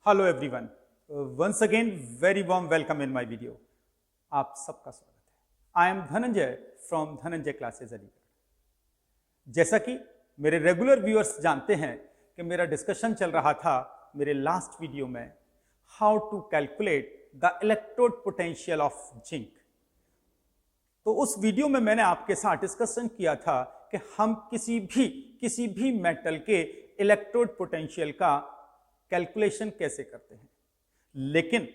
Hello everyone, once again very warm welcome in my video. आप सबका स्वागत है। I am Dhananjay from Dhananjay classes Aligarh. जैसा कि मेरे रेगुलर व्यूअर्स जानते हैं कि मेरा डिस्कशन चल रहा था मेरे लास्ट वीडियो में how to calculate the electrode potential of zinc. तो उस वीडियो में मैंने आपके साथ डिस्कशन किया था कि हम किसी भी मेटल के इलेक्ट्रोड पोटेंशियल का कैलकुलेशन कैसे करते हैं। लेकिन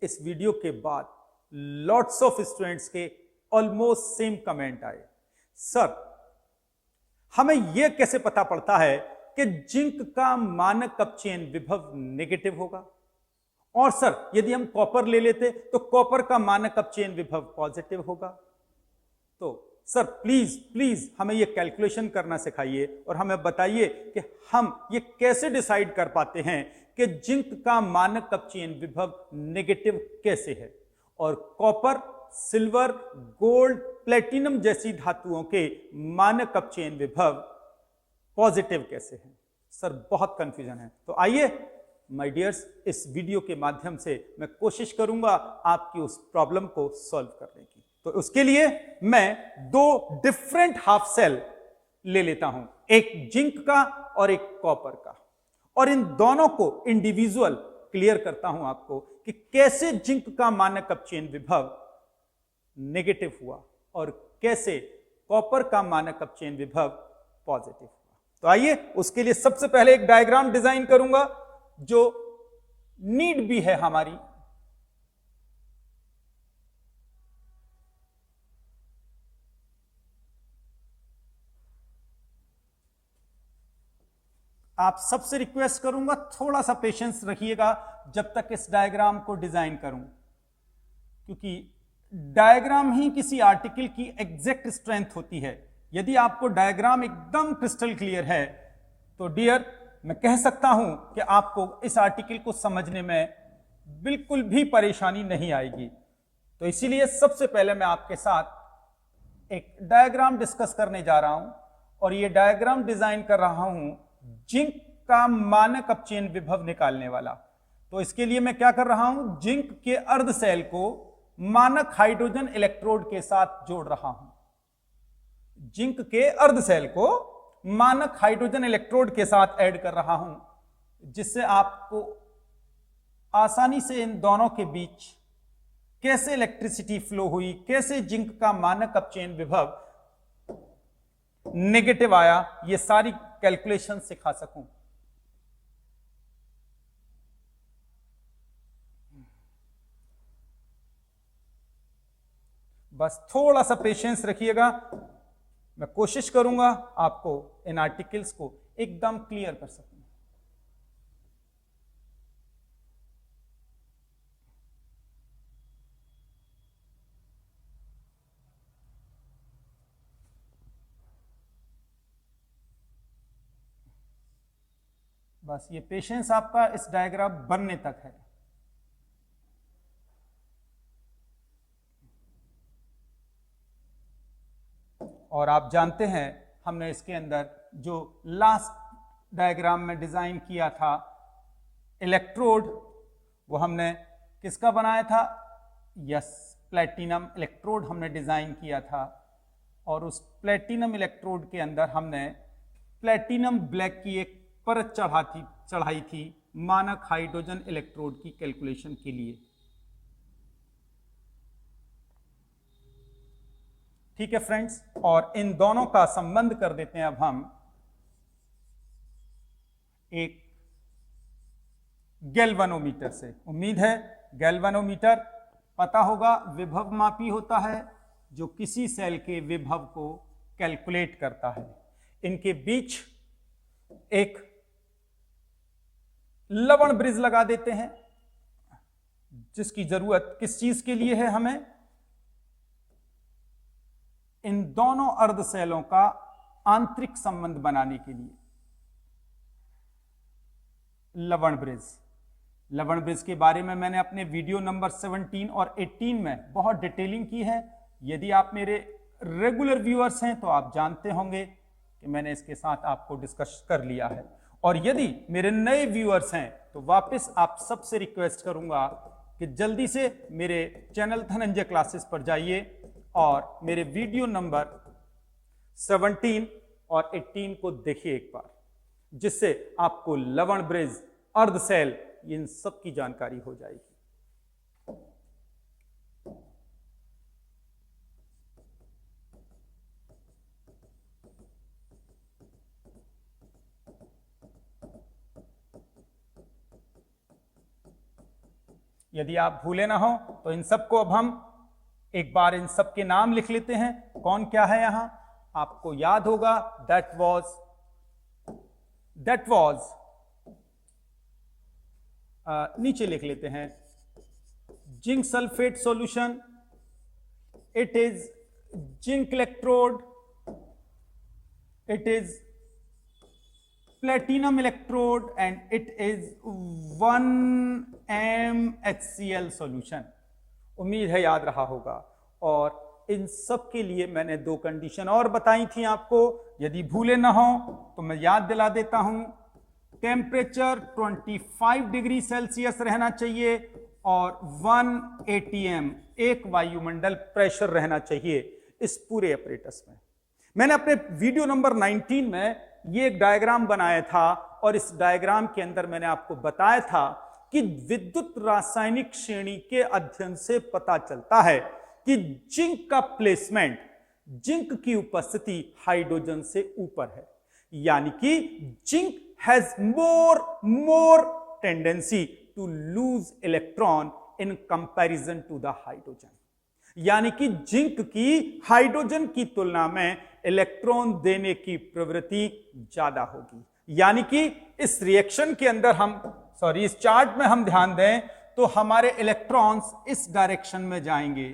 इस वीडियो के बाद लॉट्स ऑफ स्टूडेंट्स के ऑलमोस्ट सेम कमेंट आए, सर हमें यह कैसे पता पड़ता है कि जिंक का मानक अपचयन विभव नेगेटिव होगा, और सर यदि हम कॉपर ले लेते तो कॉपर का मानक अपचयन विभव पॉजिटिव होगा। तो सर प्लीज हमें यह कैलकुलेशन करना सिखाइए और हमें बताइए कि हम ये कैसे डिसाइड कर पाते हैं कि जिंक का मानक अपचयन विभव नेगेटिव कैसे है और कॉपर, सिल्वर, गोल्ड, प्लेटिनम जैसी धातुओं के मानक अपचयन विभव पॉजिटिव कैसे है। सर बहुत कंफ्यूजन है। तो आइए माय डियर्स, इस वीडियो के माध्यम से मैं कोशिश करूंगा आपकी उस प्रॉब्लम को सॉल्व करने की। तो उसके लिए मैं दो डिफरेंट हाफ सेल ले लेता हूं, एक जिंक का और एक कॉपर का, और इन दोनों को इंडिविजुअल क्लियर करता हूं आपको कि कैसे जिंक का मानक अपचयन विभव नेगेटिव हुआ और कैसे कॉपर का मानक अपचयन विभव पॉजिटिव हुआ। तो आइए उसके लिए सबसे पहले एक डायग्राम डिजाइन करूंगा जो नीड भी है हमारी। आप सबसे रिक्वेस्ट करूंगा थोड़ा सा पेशेंस रखिएगा जब तक इस डायग्राम को डिजाइन करूं, क्योंकि डायग्राम ही किसी आर्टिकल की एग्जैक्ट स्ट्रेंथ होती है। यदि आपको डायग्राम एकदम क्रिस्टल क्लियर है तो डियर मैं कह सकता हूं कि आपको इस आर्टिकल को समझने में बिल्कुल भी परेशानी नहीं आएगी। तो इसीलिए सबसे पहले मैं आपके साथ एक डायग्राम डिस्कस करने जा रहा हूं, और यह डायग्राम डिजाइन कर रहा हूं जिंक का मानक अपचयन विभव निकालने वाला। तो इसके लिए मैं क्या कर रहा हूं, जिंक के अर्ध सेल को मानक हाइड्रोजन इलेक्ट्रोड के साथ जोड़ रहा हूं। जिंक के अर्ध सेल को मानक हाइड्रोजन इलेक्ट्रोड के साथ ऐड कर रहा हूं, जिससे आपको आसानी से इन दोनों के बीच कैसे इलेक्ट्रिसिटी फ्लो हुई, कैसे जिंक का मानक अपचयन विभव नेगेटिव आया, ये सारी कैलकुलेशन सिखा सकूं। बस थोड़ा सा पेशेंस रखिएगा, मैं कोशिश करूंगा आपको इन आर्टिकल्स को एकदम क्लियर कर सकूं। बस ये पेशेंस आपका इस डायग्राम बनने तक है। और आप जानते हैं हमने इसके अंदर जो लास्ट डायग्राम में डिजाइन किया था इलेक्ट्रोड, वो हमने किसका बनाया था? यस, प्लेटिनम इलेक्ट्रोड हमने डिजाइन किया था, और उस प्लेटिनम इलेक्ट्रोड के अंदर हमने प्लेटिनम ब्लैक की एक परत चढ़ाई थी मानक हाइड्रोजन इलेक्ट्रोड की कैलकुलेशन के लिए। ठीक है फ्रेंड्स, और इन दोनों का संबंध कर देते हैं अब हम एक गैल्वेनोमीटर से। उम्मीद है गैल्वेनोमीटर पता होगा, विभव मापी होता है जो किसी सेल के विभव को कैलकुलेट करता है। इनके बीच एक लवण ब्रिज लगा देते हैं, जिसकी जरूरत किस चीज के लिए है? हमें इन दोनों अर्ध सेलों का आंतरिक संबंध बनाने के लिए। लवण ब्रिज के बारे में मैंने अपने वीडियो नंबर 17 और 18 में बहुत डिटेलिंग की है। यदि आप मेरे रेगुलर व्यूअर्स हैं तो आप जानते होंगे कि मैंने इसके साथ आपको डिस्कस कर लिया है। और यदि मेरे नए व्यूअर्स हैं तो वापस आप सबसे रिक्वेस्ट करूंगा कि जल्दी से मेरे चैनल धनंजय क्लासेस पर जाइए और मेरे वीडियो नंबर 17 और 18 को देखिए एक बार, जिससे आपको लवण ब्रिज, अर्ध सेल, इन सब की जानकारी हो जाएगी। यदि आप भूले ना हो तो इन सबको अब हम एक बार इन सब के नाम लिख लेते हैं। कौन क्या है यहां आपको याद होगा, दैट वॉज नीचे लिख लेते हैं zinc sulphate solution, it is zinc electrode, it is platinum electrode and it is 1M HCl solution। उम्मीद है याद रहा होगा। और इन सब के लिए मैंने दो कंडीशन और बताई थी आपको, यदि भूले ना हो तो मैं याद दिला देता हूं। टेम्परेचर 25 डिग्री सेल्सियस रहना चाहिए और 1 atm, एक वायुमंडल प्रेशर रहना चाहिए इस पूरे अपरेटस में। मैंने अपने वीडियो नंबर 19 में ये एक डायग्राम बनाया था और इस डायग्राम के अंदर मैंने आपको बताया था कि विद्युत रासायनिक श्रेणी के अध्ययन से पता चलता है कि जिंक का प्लेसमेंट, जिंक की उपस्थिति हाइड्रोजन से ऊपर है, यानी कि zinc has more tendency to lose electron in comparison to the hydrogen, यानी कि जिंक की हाइड्रोजन की तुलना में इलेक्ट्रॉन देने की प्रवृत्ति ज्यादा होगी। यानी कि इस रिएक्शन के अंदर इस चार्ट में हम ध्यान दें तो हमारे इलेक्ट्रॉन्स इस डायरेक्शन में जाएंगे,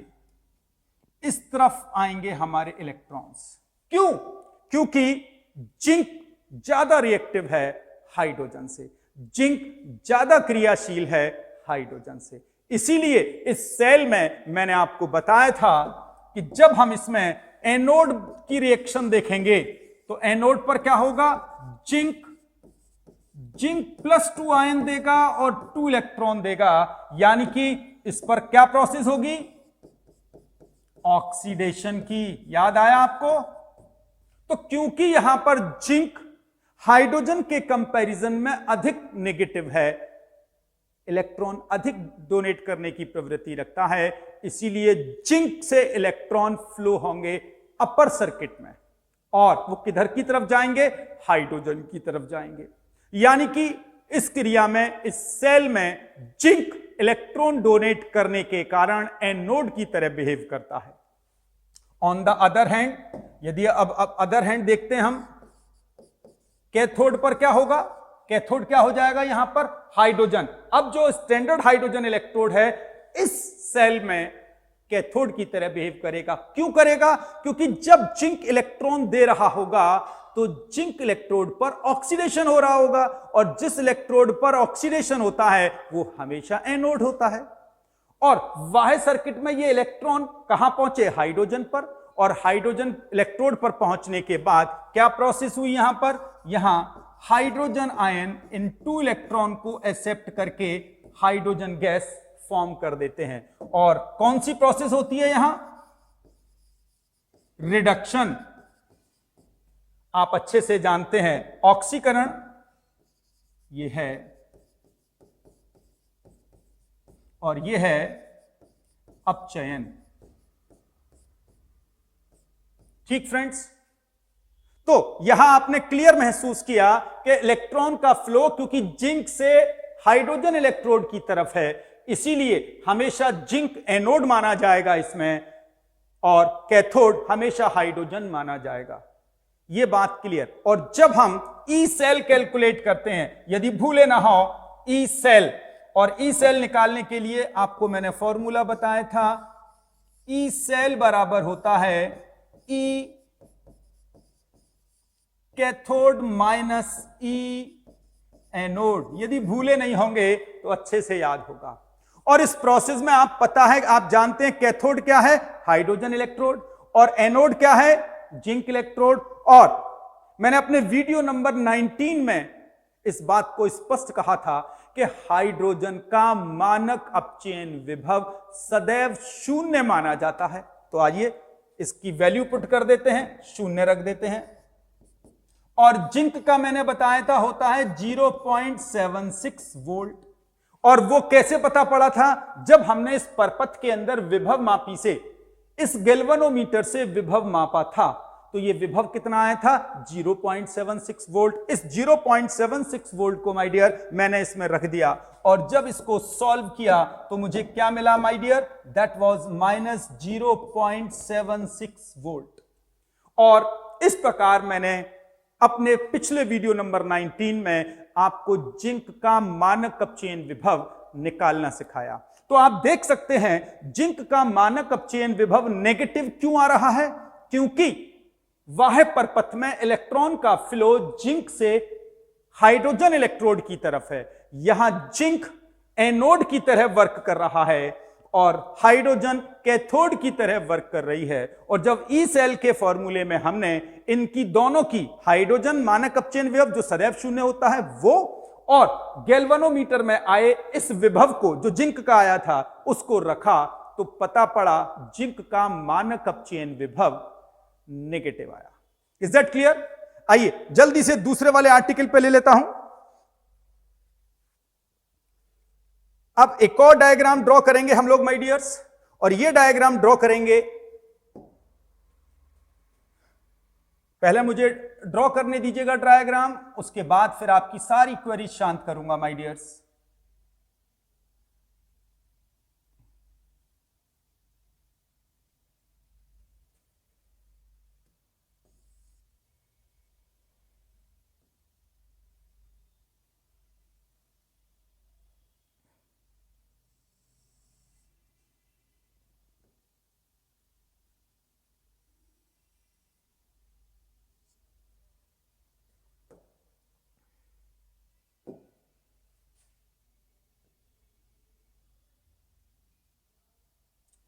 इस तरफ आएंगे हमारे इलेक्ट्रॉन्स। क्यों? क्योंकि जिंक ज्यादा रिएक्टिव है हाइड्रोजन से, जिंक ज्यादा क्रियाशील है हाइड्रोजन से। इसीलिए इस सेल में मैंने आपको बताया था कि जब हम इसमें एनोड की रिएक्शन देखेंगे तो एनोड पर क्या होगा, जिंक +2 आयन देगा और 2 इलेक्ट्रॉन देगा, यानी कि इस पर क्या प्रोसेस होगी, ऑक्सीडेशन की। याद आया आपको? तो क्योंकि यहां पर जिंक हाइड्रोजन के कंपैरिजन में अधिक नेगेटिव है, इलेक्ट्रॉन अधिक डोनेट करने की प्रवृत्ति रखता है, इसीलिए जिंक से इलेक्ट्रॉन फ्लो होंगे अपर सर्किट में और वो किधर की तरफ जाएंगे, हाइड्रोजन की तरफ जाएंगे। यानी कि इस क्रिया में, इस सेल में जिंक इलेक्ट्रॉन डोनेट करने के कारण एनोड की तरह बिहेव करता है। ऑन द अदर हैंड, यदि अब अदर हैंड देखते हैं हम, कैथोड पर क्या होगा, कैथोड क्या हो जाएगा यहां पर, हाइड्रोजन। अब जो स्टैंडर्ड हाइड्रोजन इलेक्ट्रोड है इस सेल में कैथोड की तरह बिहेव करेगा। क्यों करेगा? क्योंकि जब जिंक इलेक्ट्रॉन दे रहा होगा तो जिंक इलेक्ट्रोड पर ऑक्सीडेशन हो रहा होगा और जिस इलेक्ट्रोड पर ऑक्सीडेशन होता है वो हमेशा एनोड होता है। और बाह्य सर्किट में ये इलेक्ट्रॉन कहां पहुंचे, हाइड्रोजन पर, और हाइड्रोजन इलेक्ट्रोड पर पहुंचने के बाद क्या प्रोसेस हुई यहां पर, यहां हाइड्रोजन आयन इन 2 इलेक्ट्रॉन को एक्सेप्ट करके हाइड्रोजन गैस फॉर्म कर देते हैं। और कौन सी प्रोसेस होती है यहां, रिडक्शन। आप अच्छे से जानते हैं ऑक्सीकरण ये है और ये है अपचयन। ठीक फ्रेंड्स, तो यहां आपने क्लियर महसूस किया कि इलेक्ट्रॉन का फ्लो क्योंकि जिंक से हाइड्रोजन इलेक्ट्रोड की तरफ है, इसीलिए हमेशा जिंक एनोड माना जाएगा इसमें और कैथोड हमेशा हाइड्रोजन माना जाएगा। यह बात क्लियर। और जब हम ई सेल कैलकुलेट करते हैं, यदि भूले ना हो ई सेल, और ई सेल निकालने के लिए आपको मैंने फॉर्मूला बताया था, ई सेल बराबर होता है ई कैथोड माइनस ई एनोड। यदि भूले नहीं होंगे तो अच्छे से याद होगा। और इस प्रोसेस में आप पता है, आप जानते हैं कैथोड क्या है, हाइड्रोजन इलेक्ट्रोड, और एनोड क्या है, जिंक इलेक्ट्रोड। और मैंने अपने वीडियो नंबर 19 में इस बात को स्पष्ट कहा था कि हाइड्रोजन का मानक अपचयन विभव सदैव शून्य माना जाता है। तो आइए इसकी वैल्यू पुट कर देते हैं, शून्य रख देते हैं। और जिंक का मैंने बताया था होता है 0.76 वोल्ट। और वो कैसे पता पड़ा था? जब हमने इस परपथ के अंदर विभव मापी से, इस गैल्वेनोमीटर से विभव मापा था, तो ये विभव कितना आया था? 0.76 वोल्ट। इस 0.76 वोल्ट को माय डियर मैंने इसमें रख दिया, और जब इसको सॉल्व किया तो मुझे क्या मिला my dear? That was -0.76 volt. और इस प्रकार मैंने अपने पिछले वीडियो नंबर 19 में आपको जिंक का मानक अपचयन विभव निकालना सिखाया। तो आप देख सकते हैं जिंक का मानक अपचयन विभव नेगेटिव क्यों आ रहा है? क्योंकि बाह्य परपथ में इलेक्ट्रॉन का फ्लो जिंक से हाइड्रोजन इलेक्ट्रोड की तरफ है। यहां जिंक एनोड की तरह वर्क कर रहा है और हाइड्रोजन कैथोड की तरह वर्क कर रही है। और जब ई सेल के फॉर्मूले में हमने इनकी दोनों की, हाइड्रोजन मानक अपचयन विभव जो सदैव शून्य होता है वो, और गैल्वेनोमीटर में आए इस विभव को जो जिंक का आया था उसको रखा, तो पता पड़ा जिंक का मानक अपचयन विभव नेगेटिव आया। Is that clear? आइए जल्दी से दूसरे वाले आर्टिकल पे ले लेता हूं। अब एक और डायग्राम ड्रॉ करेंगे हम लोग माय डियर्स, और ये डायग्राम ड्रॉ करेंगे। पहले मुझे ड्रॉ करने दीजिएगा डायग्राम, उसके बाद फिर आपकी सारी क्वेरीज शांत करूंगा माय डियर्स।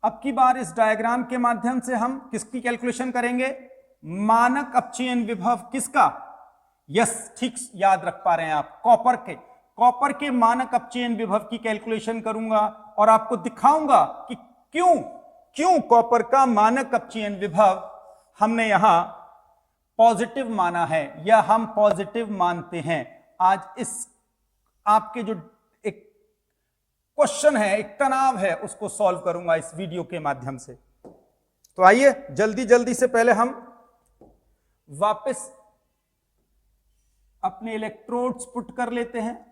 अब की बार इस डायग्राम के माध्यम से हम किसकी कैलकुलेशन करेंगे? मानक अपचयन विभव किसका? यस, ठीक याद रख पा रहे हैं आप, कॉपर के मानक अपचयन विभव की कैलकुलेशन करूंगा और आपको दिखाऊंगा कि क्यों कॉपर का मानक अपचयन विभव हमने यहां पॉजिटिव माना है, या हम पॉजिटिव मानते हैं। आज इस आपके जो एक क्वेश्चन है, एक तनाव है, उसको सॉल्व करूंगा इस वीडियो के माध्यम से। तो आइए जल्दी से पहले हम वापस अपने इलेक्ट्रोड्स पुट कर लेते हैं।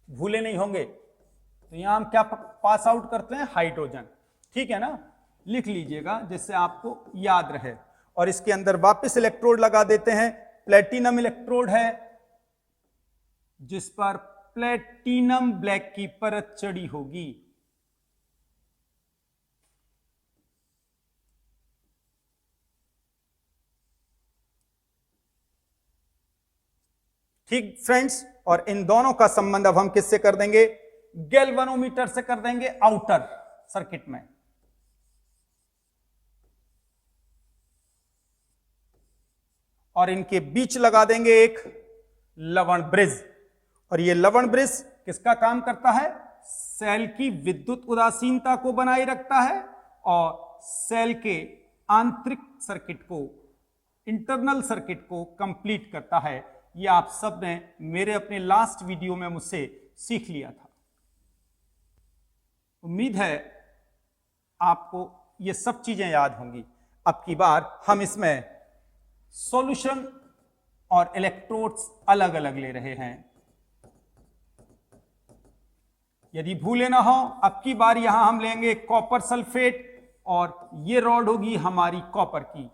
भूले नहीं होंगे तो यहां हम क्या पास आउट करते हैं? हाइड्रोजन। ठीक है ना, लिख लीजिएगा जिससे आपको याद रहे। और इसके अंदर वापस इलेक्ट्रोड लगा देते हैं। प्लेटिनम इलेक्ट्रोड है जिस पर प्लेटिनम ब्लैक की परत चढ़ी होगी। ठीक फ्रेंड्स, और इन दोनों का संबंध अब हम किससे कर देंगे? गैल्वेनोमीटर से कर देंगे आउटर सर्किट में। और इनके बीच लगा देंगे एक लवण ब्रिज। और ये लवण ब्रिज किसका काम करता है? सेल की विद्युत उदासीनता को बनाए रखता है और सेल के आंतरिक सर्किट को, इंटरनल सर्किट को कंप्लीट करता है। ये आप सब ने मेरे अपने लास्ट वीडियो में मुझसे सीख लिया था। उम्मीद है आपको ये सब चीजें याद होंगी। अब की बार हम इसमें सॉल्यूशन और इलेक्ट्रोड्स अलग अलग ले रहे हैं। यदि भूले ना हो, अब की बार यहां हम लेंगे कॉपर सल्फेट और ये रॉड होगी हमारी कॉपर की,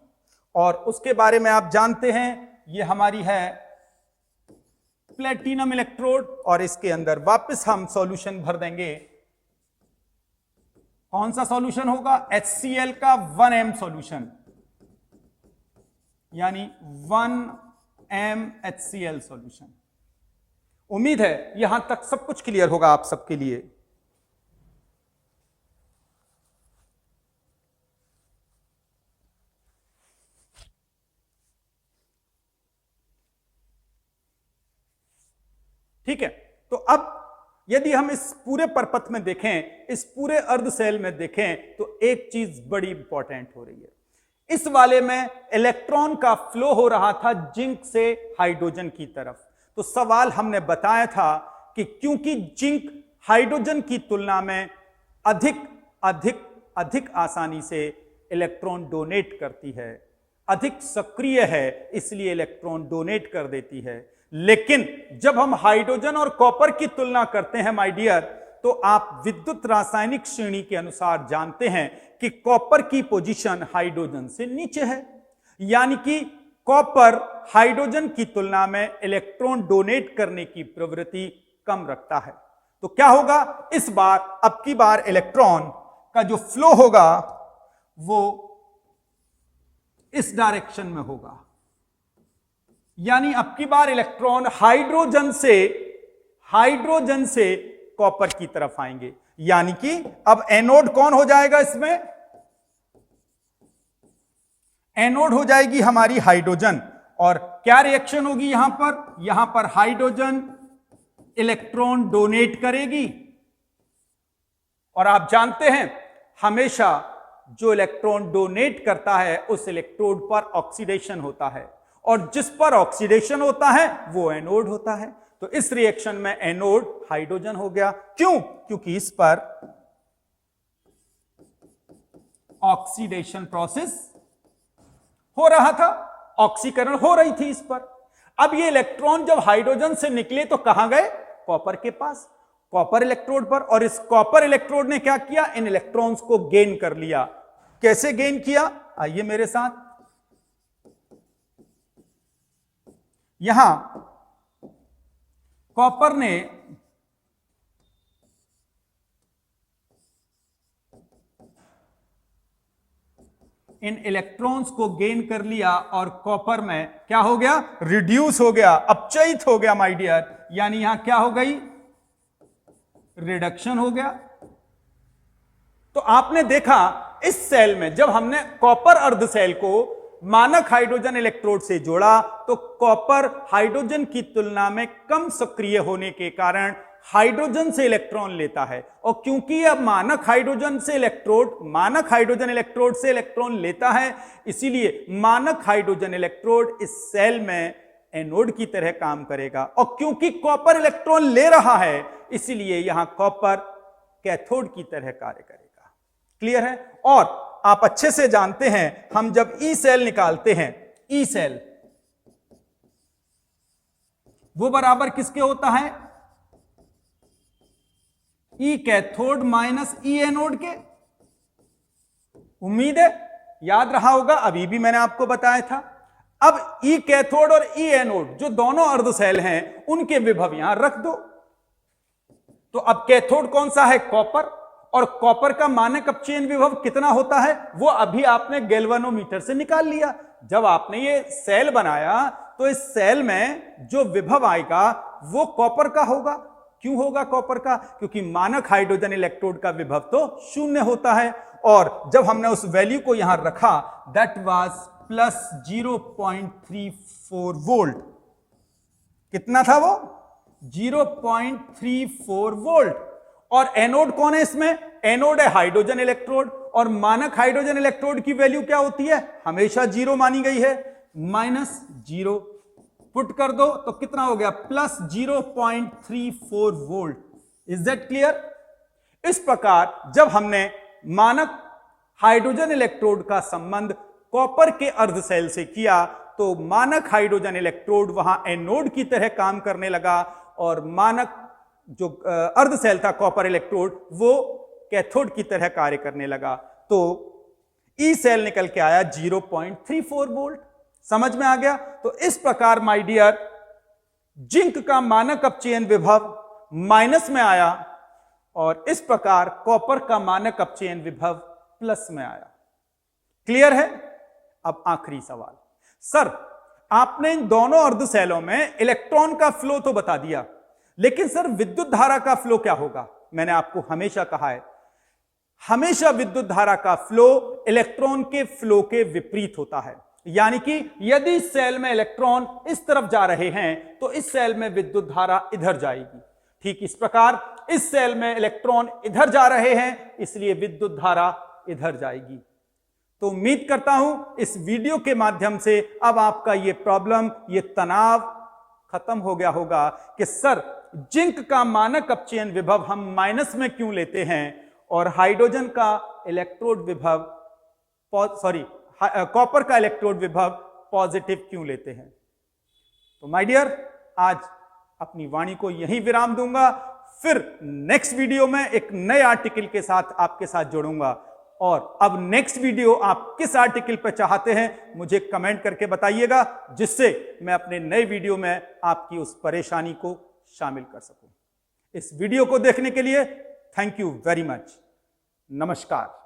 और उसके बारे में आप जानते हैं ये हमारी है प्लेटिनम इलेक्ट्रोड, और इसके अंदर वापस हम सॉल्यूशन भर देंगे। कौन सा सॉल्यूशन होगा? HCl का 1m सॉल्यूशन, यानी 1m HCl सॉल्यूशन। उम्मीद है यहां तक सब कुछ क्लियर होगा आप सबके लिए। ठीक है, तो अब यदि हम इस पूरे परपथ में देखें, इस पूरे अर्ध सेल में देखें, तो एक चीज बड़ी इंपॉर्टेंट हो रही है। इस वाले में इलेक्ट्रॉन का फ्लो हो रहा था जिंक से हाइड्रोजन की तरफ। तो सवाल हमने बताया था कि क्योंकि जिंक हाइड्रोजन की तुलना में अधिक अधिक अधिक आसानी से इलेक्ट्रॉन डोनेट करती है, अधिक सक्रिय है, इसलिए इलेक्ट्रॉन डोनेट कर देती है। लेकिन जब हम हाइड्रोजन और कॉपर की तुलना करते हैं माय डियर, तो आप विद्युत रासायनिक श्रेणी के अनुसार जानते हैं कि कॉपर की पोजीशन हाइड्रोजन से नीचे है, यानी कि कॉपर हाइड्रोजन की तुलना में इलेक्ट्रॉन डोनेट करने की प्रवृत्ति कम रखता है। तो क्या होगा इस बार, अब की बार इलेक्ट्रॉन का जो फ्लो होगा वो इस डायरेक्शन में होगा, यानी अब की बार इलेक्ट्रॉन हाइड्रोजन से कॉपर की तरफ आएंगे, यानी कि अब एनोड कौन हो जाएगा इसमें? एनोड हो जाएगी हमारी हाइड्रोजन। और क्या रिएक्शन होगी यहां पर? यहां पर हाइड्रोजन इलेक्ट्रॉन डोनेट करेगी, और आप जानते हैं हमेशा जो इलेक्ट्रॉन डोनेट करता है उस इलेक्ट्रोड पर ऑक्सीडेशन होता है, और जिस पर ऑक्सीडेशन होता है वो एनोड होता है। तो इस रिएक्शन में एनोड हाइड्रोजन हो गया। क्यों? क्योंकि इस पर ऑक्सीडेशन प्रोसेस हो रहा था, ऑक्सीकरण हो रही थी इस पर। अब ये इलेक्ट्रॉन जब हाइड्रोजन से निकले तो कहां गए? कॉपर के पास, कॉपर इलेक्ट्रोड पर। और इस कॉपर इलेक्ट्रोड ने क्या किया? इन इलेक्ट्रॉन्स को गेन कर लिया। कैसे गेन किया? आइए मेरे साथ। यहां कॉपर ने इन इलेक्ट्रॉन्स को गेन कर लिया, और कॉपर में क्या हो गया? रिड्यूस हो गया, अपचयित हो गया माय डियर, यानी यहां क्या हो गई? रिडक्शन हो गया। तो आपने देखा इस सेल में जब हमने कॉपर अर्ध सेल को मानक हाइड्रोजन इलेक्ट्रोड से जोड़ा, तो कॉपर हाइड्रोजन की तुलना में कम सक्रिय होने के कारण हाइड्रोजन से इलेक्ट्रॉन लेता है। और क्योंकि अब मानक हाइड्रोजन इलेक्ट्रोड से इलेक्ट्रॉन लेता है, इसीलिए मानक हाइड्रोजन इलेक्ट्रोड इस सेल में एनोड की तरह काम करेगा। और क्योंकि कॉपर इलेक्ट्रॉन ले रहा है, इसीलिए यहां कॉपर कैथोड की तरह कार्य करेगा। क्लियर है? और आप अच्छे से जानते हैं, हम जब ई सेल निकालते हैं, ई सेल वो बराबर किसके होता है? ई कैथोड माइनस ई एनोड के। उम्मीद है याद रहा होगा, अभी भी मैंने आपको बताया था। अब ई कैथोड और ई एनोड जो दोनों अर्ध सेल हैं, उनके विभव यहां रख दो। तो अब कैथोड कौन सा है? कॉपर। और कॉपर का मानक अपचयन विभव कितना होता है? वो अभी आपने गैल्वेनोमीटर से निकाल लिया। जब आपने ये सेल बनाया तो इस सेल में जो विभव आएगा वो कॉपर का होगा। क्यों होगा कॉपर का? क्योंकि मानक हाइड्रोजन इलेक्ट्रोड का विभव तो 0 होता है। और जब हमने उस वैल्यू को यहां रखा, दैट वाज प्लस 0.34 वोल्ट। कितना था वो? 0.34 वोल्ट। और एनोड कौन है इसमें? एनोड है हाइड्रोजन इलेक्ट्रोड, और मानक हाइड्रोजन इलेक्ट्रोड की वैल्यू क्या होती है? हमेशा 0 मानी गई है। -0 पुट कर दो तो कितना हो गया? Plus 0.34 volt. Is that clear? इस प्रकार जब हमने मानक हाइड्रोजन इलेक्ट्रोड का संबंध कॉपर के अर्ध सेल से किया, तो मानक हाइड्रोजन इलेक्ट्रोड वहां एनोड की तरह काम करने लगा, और मानक जो अर्ध सेल था कॉपर इलेक्ट्रोड वो कैथोड की तरह कार्य करने लगा, तो ई सेल निकल के आया 0.34 वोल्ट। समझ में आ गया? तो इस प्रकार माय डियर जिंक का मानक अपचयन विभव माइनस में आया और इस प्रकार कॉपर का मानक अपचयन विभव प्लस में आया। क्लियर है? अब आखिरी सवाल, सर आपने इन दोनों अर्ध सेलों में इलेक्ट्रॉन का फ्लो तो बता दिया, लेकिन सर विद्युत धारा का फ्लो क्या होगा? मैंने आपको हमेशा कहा है, हमेशा विद्युत धारा का फ्लो इलेक्ट्रॉन के फ्लो के विपरीत होता है। यानी कि यदि इस सेल में इलेक्ट्रॉन इस तरफ जा रहे हैं तो इस सेल में विद्युत धारा इधर जाएगी। ठीक इस प्रकार इस सेल में इलेक्ट्रॉन इधर जा रहे हैं, इसलिए विद्युत धारा इधर जाएगी। तो उम्मीद करता हूं इस वीडियो के माध्यम से अब आपका यह प्रॉब्लम, यह तनाव खत्म हो गया होगा कि सर जिंक का मानक अपचयन विभव हम माइनस में क्यों लेते हैं और हाइड्रोजन का इलेक्ट्रोड विभव कॉपर का इलेक्ट्रोड विभव पॉजिटिव क्यों लेते हैं। तो माय डियर आज अपनी वाणी को यहीं विराम दूंगा, फिर नेक्स्ट वीडियो में एक नए आर्टिकल के साथ आपके साथ जोड़ूंगा। और अब नेक्स्ट वीडियो आप किस आर्टिकल पर चाहते हैं मुझे कमेंट करके बताइएगा, जिससे मैं अपने नए वीडियो में आपकी उस परेशानी को शामिल कर सकूं। इस वीडियो को देखने के लिए थैंक यू वेरी मच। नमस्कार।